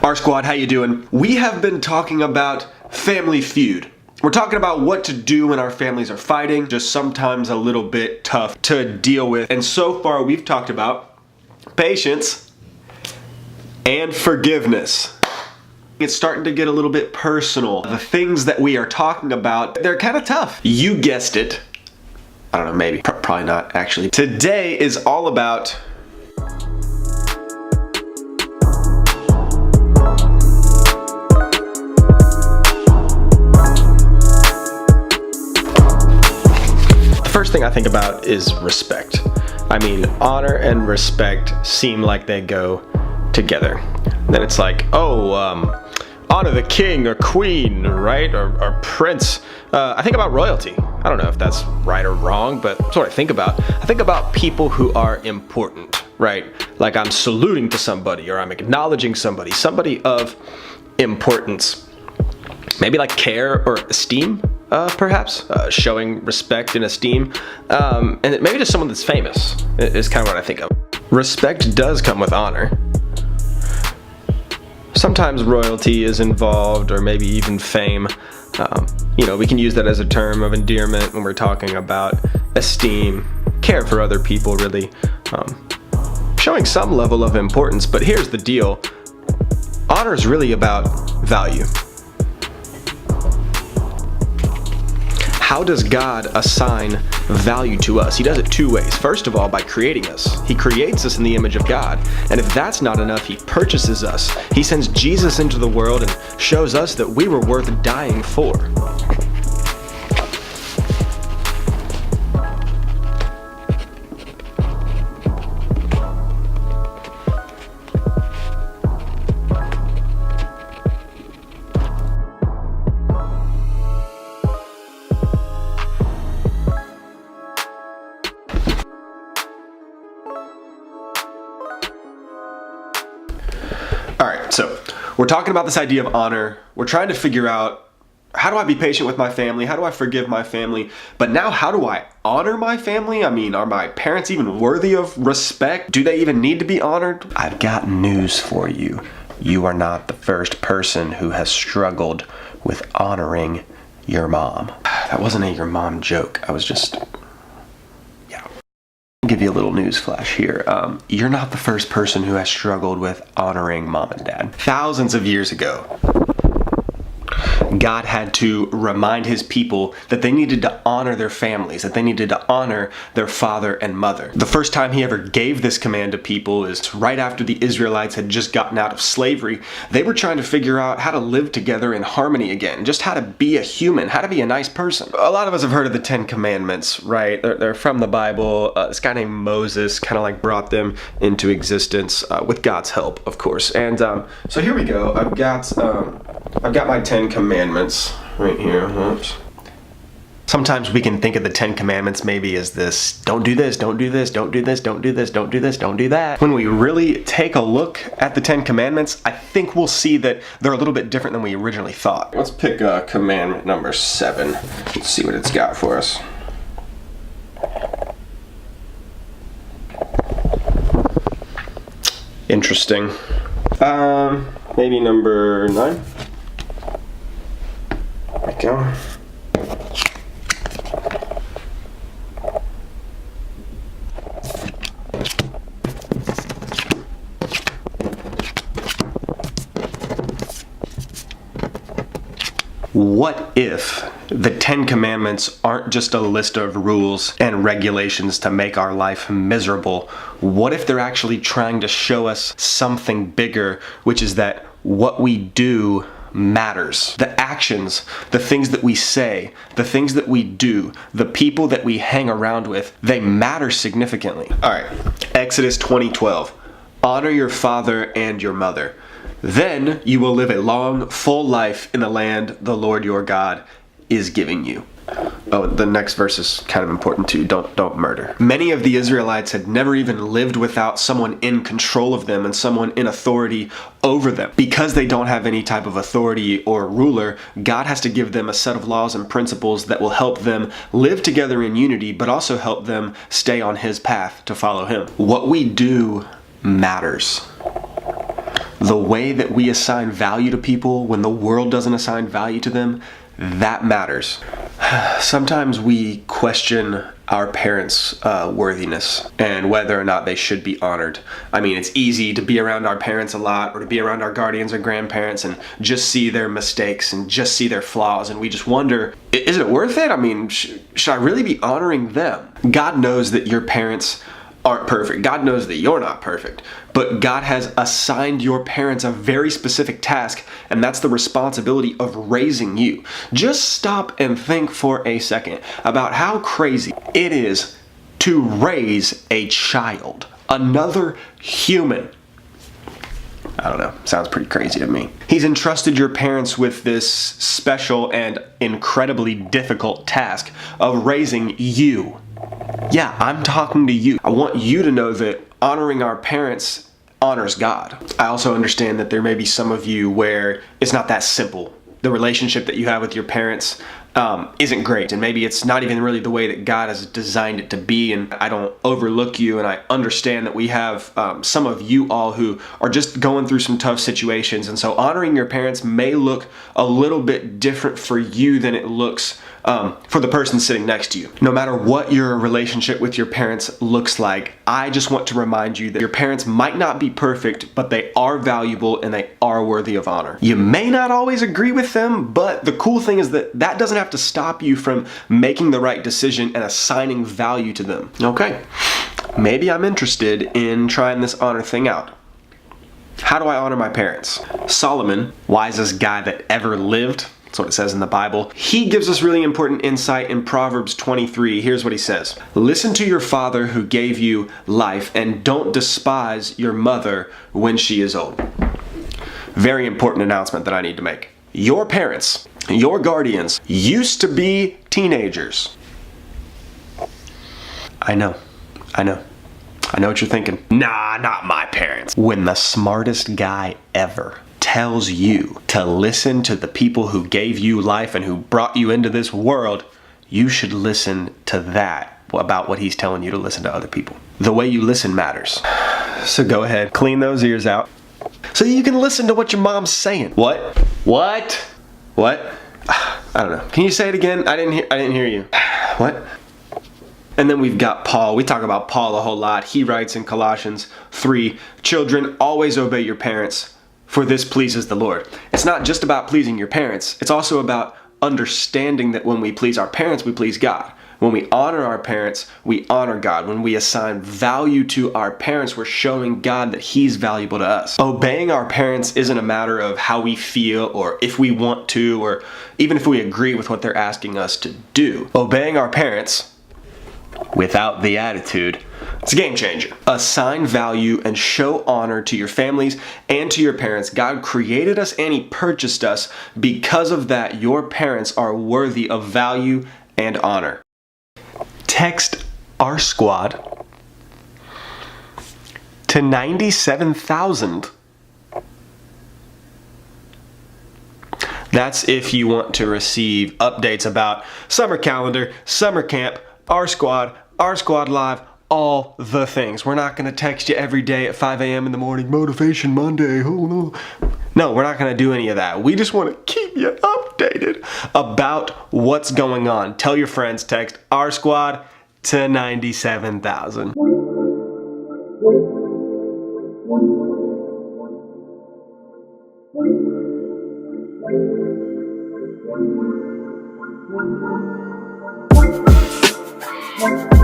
R Squad, how you doing? We have been talking about Family Feud. We're talking about what to do when our families are fighting, just sometimes a little bit tough to deal with. And so far we've talked about patience and forgiveness. It's starting to get a little bit personal. The things that we are talking about, they're kind of tough. You guessed it. I don't know, maybe. Probably not, actually. Today is all about first thing I think about is respect. I mean, honor and respect seem like they go together. Then it's like, honor the king or queen, right? Or prince. I think about royalty. I don't know if that's right or wrong, but that's what I think about. I think about people who are important, right? Like I'm saluting to somebody or I'm acknowledging somebody of importance. Maybe like care or esteem. Perhaps showing respect and esteem, and maybe just someone that's famous is kind of what I think of. Respect does come with honor. Sometimes royalty is involved, or maybe even fame. We can use that as a term of endearment when we're talking about esteem, care for other people, really, showing some level of importance. But here's the deal: honor is really about value. How does God assign value to us? He does it two ways. First of all, by creating us. He creates us in the image of God. And if that's not enough, He purchases us. He sends Jesus into the world and shows us that we were worth dying for. Alright, so we're talking about this idea of honor. We're trying to figure out, how do I be patient with my family? How do I forgive my family? But now, how do I honor my family? I mean, are my parents even worthy of respect? Do they even need to be honored? I've got news for you. You are not the first person who has struggled with honoring your mom. That wasn't a your mom joke. I was just... give you a little news flash here. You're not the first person who has struggled with honoring mom and dad. Thousands of years ago, God had to remind His people that they needed to honor their families, that they needed to honor their father and mother. The first time He ever gave this command to people is right after the Israelites had just gotten out of slavery. They were trying to figure out how to live together in harmony again, just how to be a human, how to be a nice person. A lot of us have heard of the Ten Commandments, right? They're from the Bible. This guy named Moses kind of like brought them into existence with God's help, of course. And so here we go. I've got my 10 Commandments right here. Oops. Sometimes we can think of the 10 Commandments maybe as this: don't do this, don't do this, don't do this, don't do this, don't do this, don't do that. When we really take a look at the 10 Commandments, I think we'll see that they're a little bit different than we originally thought. Let's pick commandment number 7. Let's see what it's got for us. Interesting. Maybe number 9. There we go. What if the 10 Commandments aren't just a list of rules and regulations to make our life miserable? What if they're actually trying to show us something bigger, which is that what we do matters? The actions, the things that we say, the things that we do, the people that we hang around with, they matter significantly. All right, Exodus 20:12. Honor your father and your mother. Then you will live a long, full life in the land the Lord your God is giving you. Oh, the next verse is kind of important too. Don't murder. Many of the Israelites had never even lived without someone in control of them and someone in authority over them. Because they don't have any type of authority or ruler, God has to give them a set of laws and principles that will help them live together in unity, but also help them stay on His path to follow Him. What we do matters. The way that we assign value to people when the world doesn't assign value to them, that matters. Sometimes we question our parents' worthiness and whether or not they should be honored. I mean, it's easy to be around our parents a lot or to be around our guardians or grandparents and just see their mistakes and just see their flaws, and we just wonder, is it worth it? I mean, should I really be honoring them? God knows that your parents aren't perfect. God knows that you're not perfect. But God has assigned your parents a very specific task, and that's the responsibility of raising you. Just stop and think for a second about how crazy it is to raise a child, another human. I don't know, sounds pretty crazy to me. He's entrusted your parents with this special and incredibly difficult task of raising you. Yeah, I'm talking to you. I want you to know that honoring our parents honors God. I also understand that there may be some of you where it's not that simple. The relationship that you have with your parents isn't great, and maybe it's not even really the way that God has designed it to be, and I don't overlook you, and I understand that we have some of you all who are just going through some tough situations, and so honoring your parents may look a little bit different for you than it looks for the person sitting next to you. No matter what your relationship with your parents looks like, I just want to remind you that your parents might not be perfect, but they are valuable and they are worthy of honor. You may not always agree with them, but the cool thing is that that doesn't have to stop you from making the right decision and assigning value to them. Okay, maybe I'm interested in trying this honor thing out. How do I honor my parents? Solomon, wisest guy that ever lived, that's what it says in the Bible, he gives us really important insight in Proverbs 23. Here's what he says. Listen to your father who gave you life, and don't despise your mother when she is old. Very important announcement that I need to make. Your parents, your guardians, used to be teenagers. I know what you're thinking. Nah, not my parents. When the smartest guy ever tells you to listen to the people who gave you life and who brought you into this world, you should listen to that about what he's telling you to listen to other people. The way you listen matters. So go ahead, clean those ears out so you can listen to what your mom's saying. What? I don't know. Can you say it again? I didn't hear you. What? And then we've got Paul. We talk about Paul a whole lot. He writes in Colossians 3, children, always obey your parents, for this pleases the Lord. It's not just about pleasing your parents. It's also about understanding that when we please our parents, we please God. When we honor our parents, we honor God. When we assign value to our parents, we're showing God that He's valuable to us. Obeying our parents isn't a matter of how we feel or if we want to or even if we agree with what they're asking us to do. Obeying our parents without the attitude, it's a game changer. Assign value and show honor to your families and to your parents. God created us and He purchased us. Because of that, your parents are worthy of value and honor. Text our squad to 97,000. That's if you want to receive updates about summer calendar, summer camp, our squad live, all the things. We're not going to text you every day at 5 a.m. in the morning, Motivation Monday, oh no. No, we're not going to do any of that. We just want to keep you updated about what's going on. Tell your friends, text our squad to 97,000. Thank you.